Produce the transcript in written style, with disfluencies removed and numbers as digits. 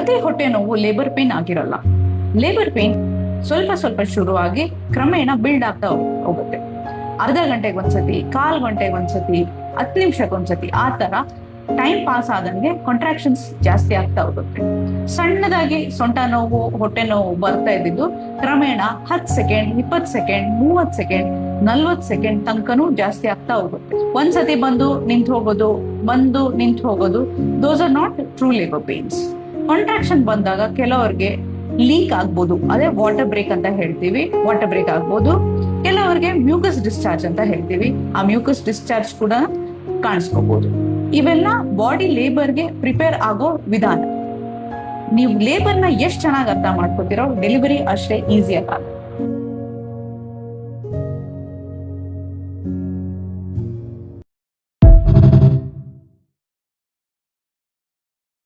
ಪ್ರತಿ ಹೊಟ್ಟೆ ನೋವು ಲೇಬರ್ ಪೇನ್ ಆಗಿರಲ್ಲ. ಲೇಬರ್ ಪೇನ್ ಸ್ವಲ್ಪ ಸ್ವಲ್ಪ ಶುರುವಾಗಿ ಕ್ರಮೇಣ ಬಿಲ್ಡ್ ಆಗ್ತಾ ಹೋಗುತ್ತೆ. ಅರ್ಧ ಗಂಟೆಗೆ ಒಂದ್ಸತಿ, ಕಾಲ್ ಗಂಟೆಗೆ ಒಂದ್ಸತಿ, 10 ನಿಮಿಷಕ್ಕೆ ಒಂದ್ಸತಿ, ಆ ತರ ಟೈಮ್ ಪಾಸ್ ಆದಂಗೆ ಕಾಂಟ್ರಾಕ್ಷನ್ಸ್ ಜಾಸ್ತಿ ಆಗ್ತಾ ಹೋಗುತ್ತೆ. ಸಣ್ಣದಾಗಿ ಸೊಂಟ ನೋವು, ಹೊಟ್ಟೆ ನೋವು ಬರ್ತಾ ಇದ್ದಿದ್ದು ಕ್ರಮೇಣ 10 ಸೆಕೆಂಡ್, 20 ಸೆಕೆಂಡ್, 30 ಸೆಕೆಂಡ್, 40 ಸೆಕೆಂಡ್ ತನಕನೂ ಜಾಸ್ತಿ ಆಗ್ತಾ ಹೋಗುತ್ತೆ. ಒಂದ್ಸತಿ ಬಂದು ನಿಂತು ಹೋಗೋದು, ಬಂದು ನಿಂತು ಹೋಗೋದು, those are not true labour pains. Contraction ಬಂದಾಗ ಕೆಲವರಿಗೆ ಲೀಕ್ ಆಗ್ಬೋದು, ಅದೇ ವಾಟರ್ ಬ್ರೇಕ್ ಅಂತ ಹೇಳ್ತೀವಿ, ವಾಟರ್ ಬ್ರೇಕ್ ಆಗ್ಬೋದು. ಕೆಲವರಿಗೆ ಮ್ಯೂಕಸ್ ಡಿಸ್ಚಾರ್ಜ್ ಅಂತ ಹೇಳ್ತೀವಿ, ಆ ಮ್ಯೂಕಸ್ ಡಿಸ್ಚಾರ್ಜ್ ಕೂಡ ಕಾಣಿಸ್ಕೋಬಹುದು. ಇವೆಲ್ಲ ಬಾಡಿ ಲೇಬರ್ಗೆ ಪ್ರಿಪೇರ್ ಆಗೋ ವಿಧಾನ. ನೀವು ಲೇಬರ್ನ ಎಷ್ಟು ಚೆನ್ನಾಗಿ ಅರ್ಥ ಮಾಡ್ಕೋತಿರೋ ಡೆಲಿವರಿ ಅಷ್ಟೇ ಈಸಿ ಆಗುತ್ತೆ.